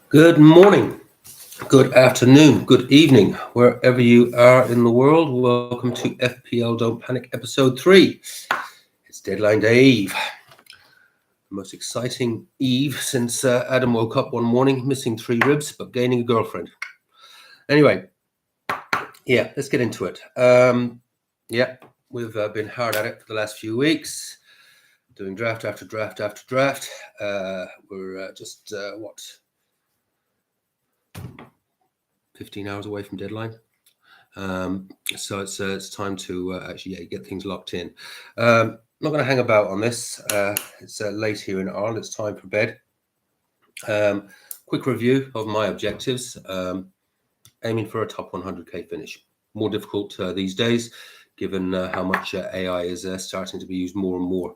Good morning, good afternoon, good evening, wherever you are in the world. Welcome to FPL Don't Panic, episode 3. It's deadline day eve. The most exciting eve since Adam woke up one morning, missing 3 ribs, but gaining a girlfriend. Anyway, let's get into it. We've been hard at it for the last few weeks, doing draft after draft after draft. We're just, 15 hours away from deadline. So it's time to actually get things locked in. Not going to hang about on this. It's late here in Ireland. It's time for bed. Quick review of my objectives. Aiming for a top 100k finish. More difficult these days, given how much AI is starting to be used more and more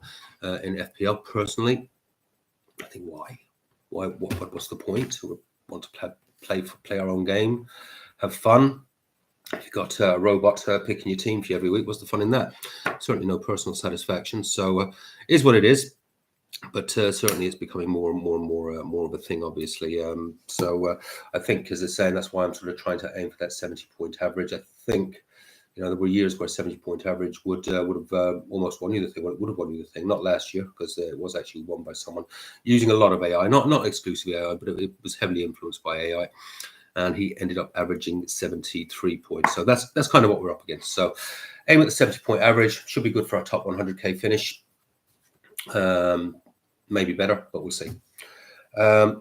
in FPL. Personally, I think why? What's the point? We want to play our own game, have fun. If you've got a robot picking your team for you every week, what's the fun in that? Certainly no personal satisfaction. So it is what it is. But certainly it's becoming more of a thing, obviously. I think, as I say, that's why I'm sort of trying to aim for that 70-point average. I think, there were years where 70-point average would have almost won you the thing. Well, it would have won you the thing, not last year, because it was actually won by someone using a lot of AI, not exclusively AI, but it was heavily influenced by AI. And he ended up averaging 73 points. So that's kind of what we're up against. So aim at the 70-point average. Should be good for our top 100k finish. Maybe better, but we'll see. What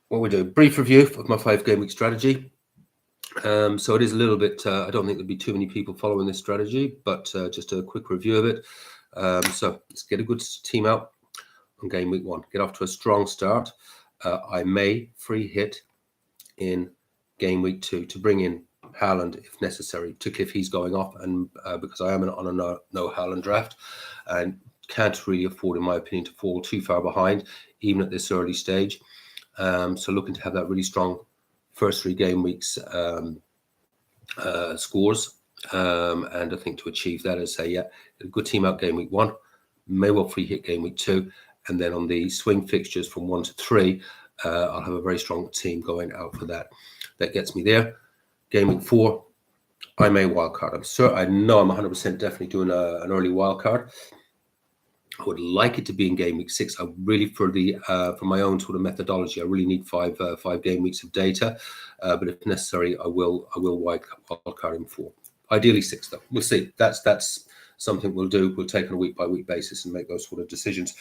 we do, brief review of my 5-game week strategy. So it is a little bit, I don't think there'll be too many people following this strategy, but just a quick review of it. So let's get a good team out on game week 1. Get off to a strong start. I may free hit in game week 2 to bring in Haaland if necessary, particularly if he's going off, and because I am on a no Haaland draft and can't really afford, in my opinion, to fall too far behind, even at this early stage. So looking to have that really strong first 3 game weeks scores, and I think to achieve that, as say, a good team out game week 1, may well free hit game week 2. And then on the swing fixtures from 1 to 3, I'll have a very strong team going out for that. That gets me there. Game week 4, I may wildcard. I know I'm 100% definitely doing an early wildcard. I would like it to be in game week 6. I really, for my own sort of methodology, I really need 5 game weeks of data. But if necessary, I will wildcard in 4. Ideally 6, though. We'll see. That's something we'll do. We'll take on a week-by-week basis and make those sort of decisions.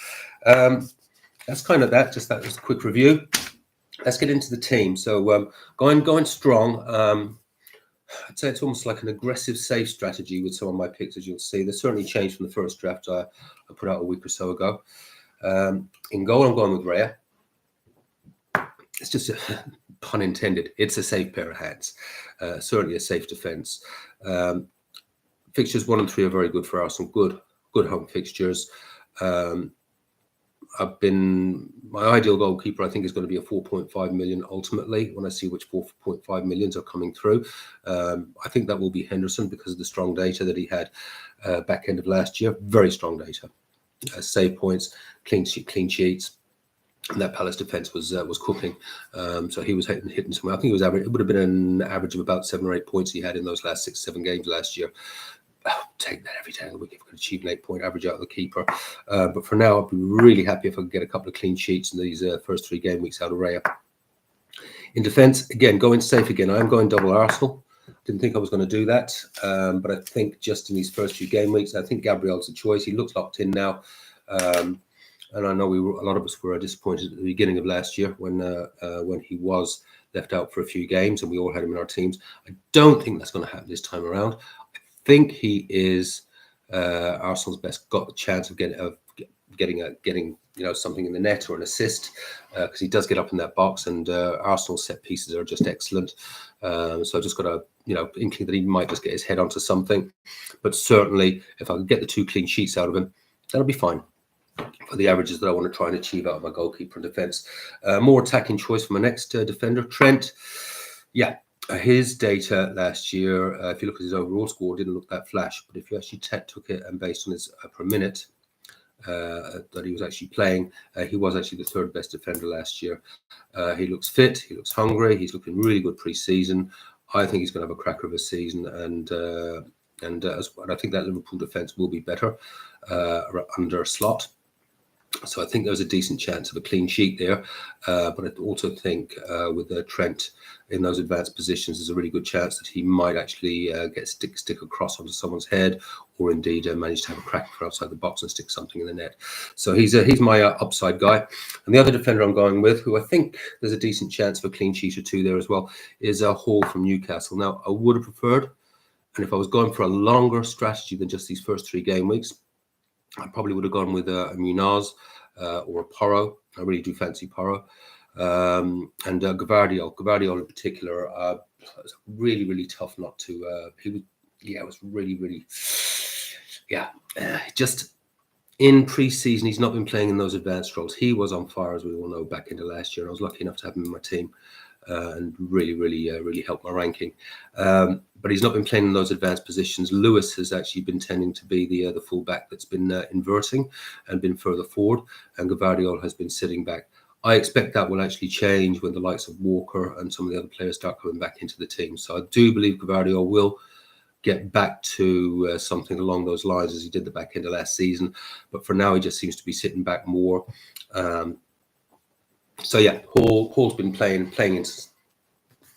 That's kind of that. Just that was a quick review. Let's get into the team. So going strong. I'd say it's almost like an aggressive safe strategy with some of my picks, as you'll see. They're certainly changed from the first draft I put out a week or so ago. In goal, I'm going with Raya. It's just a pun intended. It's a safe pair of hands. Certainly a safe defence. Fixtures 1 and 3 are very good for Arsenal. Good home fixtures. My ideal goalkeeper, I think, is going to be a 4.5 million ultimately, when I see which 4.5 millions are coming through. I think that will be Henderson because of the strong data that he had back end of last year. Very strong data. Save points, clean sheets. And that Palace defence was cooking. So he was hitting somewhere. I think it would have been an average of about 7 or 8 points he had in those last 6-7 games last year. Take that every day of the week if I could achieve an 8-point average out of the keeper. But for now, I'd be really happy if I could get a couple of clean sheets in these first 3 game weeks out of Raya. In defence, again, going safe again. I am going double Arsenal. Didn't think I was going to do that. But I think just in these first few game weeks, I think Gabriel's a choice. He looks locked in now. And I know a lot of us were disappointed at the beginning of last year when he was left out for a few games and we all had him in our teams. I don't think that's going to happen this time around. I think he is Arsenal's best got the chance of getting something in the net or an assist because he does get up in that box, and Arsenal's set pieces are just excellent. So I've just got a inkling that he might just get his head onto something. But certainly, if I can get the 2 clean sheets out of him, that'll be fine for the averages that I want to try and achieve out of my goalkeeper and defence. More attacking choice for my next defender, Trent. Yeah. His data last year, if you look at his overall score, didn't look that flash. But if you actually took it and based on his per minute, that he was actually playing. He was actually the third best defender last year. He looks fit, he looks hungry, he's looking really good pre-season. I think he's going to have a cracker of a season, and I think that Liverpool defence will be better under Slot. So I think there's a decent chance of a clean sheet there. But I also think with Trent in those advanced positions, there's a really good chance that he might actually stick across onto someone's head, or indeed manage to have a crack for outside the box and stick something in the net. So he's my upside guy. And the other defender I'm going with, who I think there's a decent chance of a clean sheet or two there as well, is Hall from Newcastle. Now, I would have preferred, and if I was going for a longer strategy than just these first 3 game weeks, I probably would have gone with a Munoz or a Porro. I really do fancy Porro. And Gvardiol in particular, was really, really tough not to. It was really, just in pre-season, he's not been playing in those advanced roles. He was on fire, as we all know, back into last year. And I was lucky enough to have him in my team. And really helped my ranking. But he's not been playing in those advanced positions. Lewis has actually been tending to be the fullback that's been inverting and been further forward, and Gvardiol has been sitting back. I expect that will actually change when the likes of Walker and some of the other players start coming back into the team. So I do believe Gvardiol will get back to something along those lines as he did the back end of last season. But for now, he just seems to be sitting back more. So yeah, Hall's been playing in.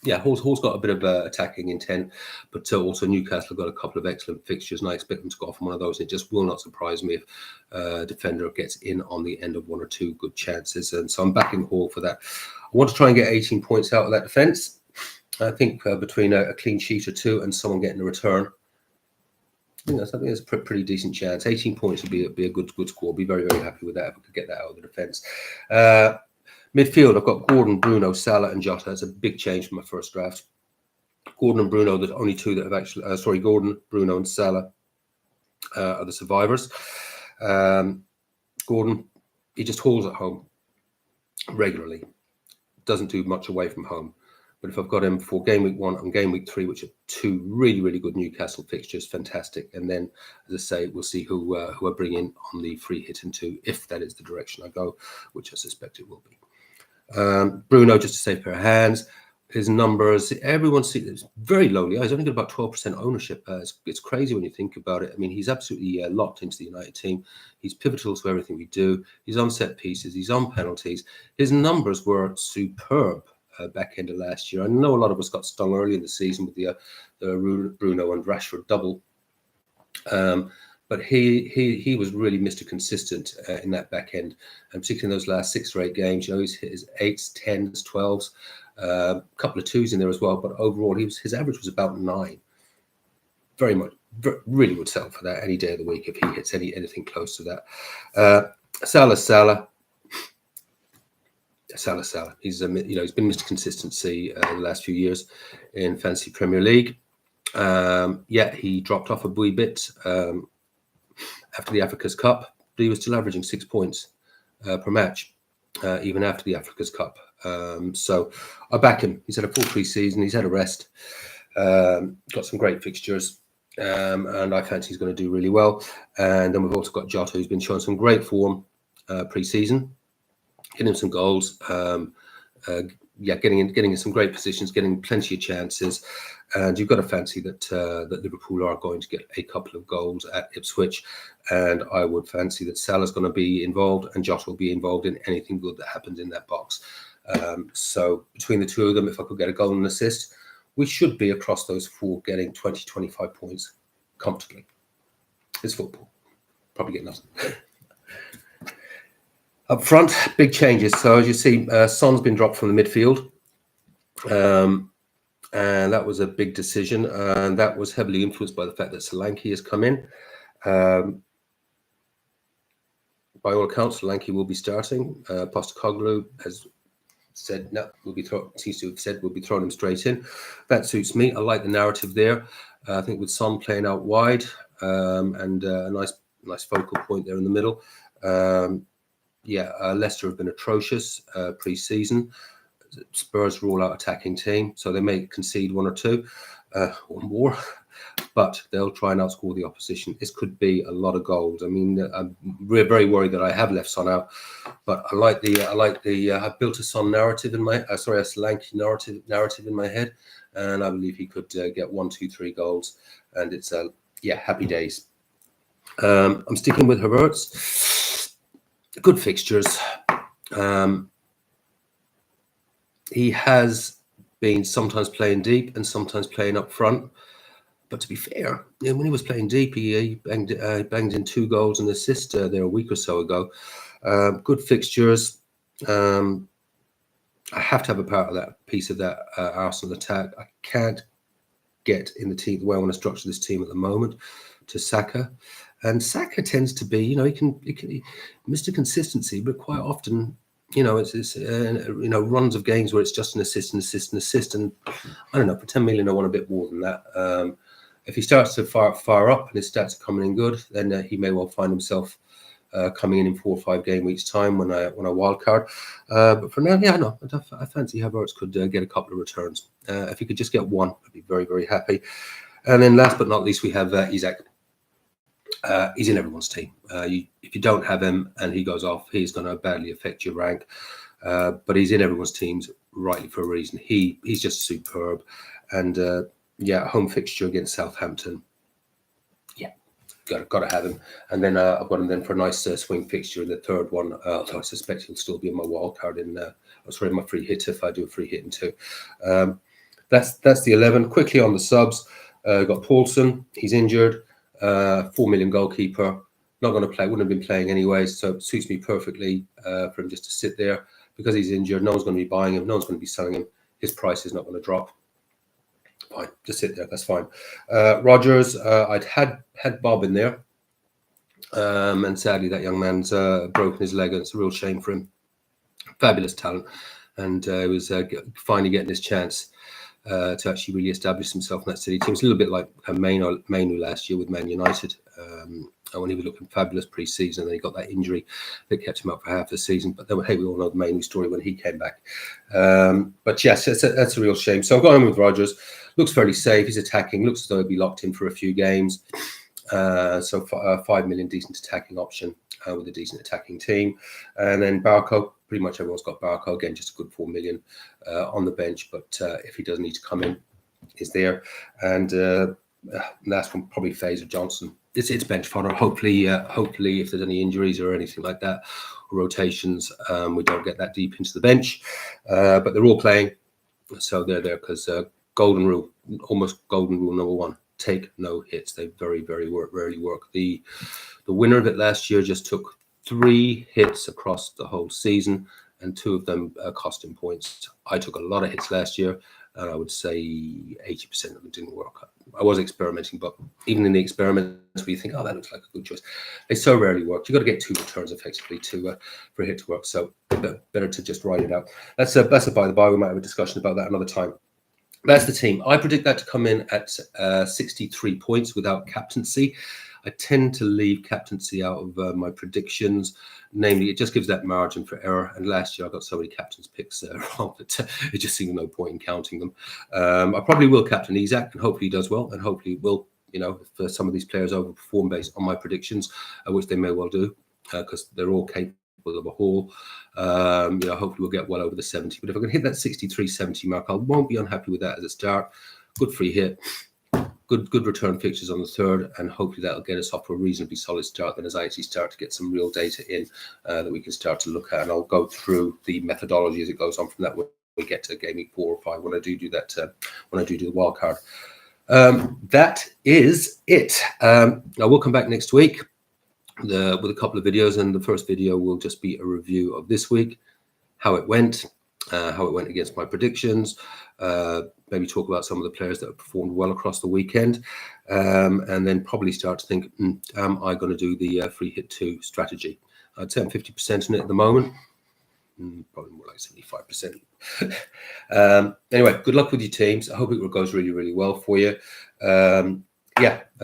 Yeah, Hall's got a bit of attacking intent, but also Newcastle have got a couple of excellent fixtures, and I expect them to go off on one of those. It just will not surprise me if a defender gets in on the end of 1 or 2 good chances, and so I'm backing Hall for that. I want to try and get 18 points out of that defence. I think between a clean sheet or 2 and someone getting a return, I think there's a pretty decent chance. 18 points would be a good score. I'd be very, very happy with that if I could get that out of the defence. Midfield, I've got Gordon, Bruno, Salah, and Jota. It's a big change from my first draft. Gordon and Bruno, the only 2 that have actually. Gordon, Bruno, and Salah are the survivors. Gordon, he just hauls at home regularly. Doesn't do much away from home. But if I've got him for game week 1 and game week 3, which are 2 really, really good Newcastle fixtures, fantastic. And then, as I say, we'll see who I bring in on the free hit into, if that is the direction I go, which I suspect it will be. Bruno, just to save pair of hands. His numbers, everyone sees it's very lowly. He's only got about 12% ownership. It's crazy when you think about it. I mean, he's absolutely locked into the United team. He's pivotal to everything we do. He's on set pieces. He's on penalties. His numbers were superb back end of last year. I know a lot of us got stung early in the season with the Bruno and Rashford double. But he was really Mr. Consistent in that back end, and particularly in those last 6 or 8 games. He's hit his 8s, 10s, 12s, a couple of 2s in there as well. But overall, his average was about 9. Really would settle for that any day of the week if he hits anything close to that. Salah. He's been Mr. Consistency the last few years in Fantasy Premier League. He dropped off a wee bit after the Africa's Cup, but he was still averaging 6 points per match, even after the Africa's Cup. So I back him. He's had a full pre-season. He's had a rest. Got some great fixtures, and I fancy he's going to do really well. And then we've also got Jota, who's been showing some great form pre-season, getting him some goals. Getting in some great positions, getting plenty of chances, and you've got to fancy that Liverpool are going to get a couple of goals at Ipswich, and I would fancy that Salah's going to be involved and Jota will be involved in anything good that happens in that box. So between the 2 of them, if I could get a goal and assist, we should be across those 4 getting 20, 25 points comfortably. It's football. Probably get nothing. Up front, big changes. So as you see, Son's been dropped from the midfield. And that was a big decision. And that was heavily influenced by the fact that Solanke has come in. By all accounts, Solanke will be starting. Postecoglou has said, no, seems to have said we'll be throwing him straight in. That suits me. I like the narrative there. I think with Son playing out wide and a nice focal point there in the middle. Leicester have been atrocious pre-season. Spurs rule out attacking team, so they may concede 1 or 2 or more. but they'll try and outscore the opposition. This could be a lot of goals. I mean, we're very worried that I have left Son out, but I like the I've built a Son narrative in my a Solanke narrative in my head, and I believe he could get 1, 2, 3 goals, and it's happy days. I'm sticking with Havertz. Good fixtures. He has been sometimes playing deep and sometimes playing up front. But to be fair, when he was playing deep, he banged in 2 goals and an assist there a week or so ago. Good fixtures. I have to have a part of that piece of that Arsenal attack. I can't get in the team the way I want to structure this team at the moment to Saka. And Saka tends to be, he can Mr. Consistency, but quite often, it's runs of games where it's just an assist, and I don't know, for 10 million, I want a bit more than that. If he starts to fire up and his stats are coming in good, then he may well find himself coming in 4 or 5 game weeks time when I wild card. But for now, I fancy Havertz could get a couple of returns. If he could just get one, I'd be very, very happy. And then last but not least, we have Isak. He's in everyone's team. If you don't have him and he goes off, he's going to badly affect your rank. But he's in everyone's teams rightly for a reason. He's just superb. And home fixture against Southampton. Yeah, got to have him. And then I've got him then for a nice swing fixture in the third one. Although I suspect he'll still be in my wild card my free hit if I do a free hit in 2. That's the 11. Quickly on the subs, got Paulson. He's injured. 4 million goalkeeper. Not going to play. Wouldn't have been playing anyway. So it suits me perfectly for him just to sit there because he's injured. No one's going to be buying him. No one's going to be selling him. His price is not going to drop. Fine, just sit there. That's fine. Rodgers, I'd had Bob in there, and sadly that young man's broken his leg, and it's a real shame for him. Fabulous talent, and he was finally getting his chance to actually really establish himself in that City team. It's a little bit like Mainu last year with Man United, when he was looking fabulous pre-season, and then he got that injury that kept him out for half the season. But then, hey, we all know the Mainu story when he came back. But yes, that's a real shame. So I'm going with Rodgers. Looks fairly safe. He's attacking. Looks as though he'll be locked in for a few games. So 5 million decent attacking option with a decent attacking team. And then Barco, pretty much everyone's got Barco. Again, just a good 4 million on the bench. But if he does need to come in, he's there. And last one, probably Fraser Johnson. It's bench fodder. Hopefully, if there's any injuries or anything like that, or rotations, we don't get that deep into the bench. But they're all playing. So they're there because golden rule, almost golden rule number 1. Take no hits. They very, very rarely work. The winner of it last year just took 3 hits across the whole season, and 2 of them cost him points. I took a lot of hits last year, and I would say 80% of them didn't work. I was experimenting, but even in the experiments where you think, oh, that looks like a good choice, they so rarely work. You've got to get 2 returns effectively for a hit to work. So better to just ride it out. That's a by the by. We might have a discussion about that another time. That's the team. I predict that to come in at 63 points without captaincy. I tend to leave captaincy out of my predictions. Namely, it just gives that margin for error. And last year, I got so many captain's picks wrong that it just seemed no point in counting them. I probably will captain Isak, and hopefully he does well. And hopefully will, if some of these players overperform based on my predictions, which they may well do, because they're all capable of a haul. Hopefully we'll get well over the 70. But if I can hit that 63, 70 mark, I won't be unhappy with that as a start. Good free hit. Good return fixtures on the third, and hopefully that'll get us off to a reasonably solid start. Then as I actually start to get some real data in that we can start to look at, and I'll go through the methodology as it goes on from that when we get to game week 4 or 5 when I do that, when I do the wild card. That is it. I will come back next week with a couple of videos, and the first video will just be a review of this week, how it went against my predictions, maybe talk about some of the players that have performed well across the weekend, and then probably start to think, am I going to do the free hit 2 strategy? I'd say I'm 50% in it at the moment, probably more like 75%. Anyway, good luck with your teams. I hope it goes really, really well for you. I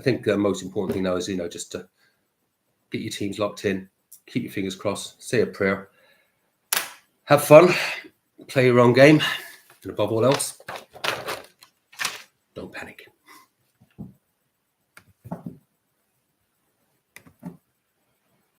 think the most important thing now is, just to get your teams locked in, keep your fingers crossed, say a prayer, have fun, play your own game, and above all else, don't panic.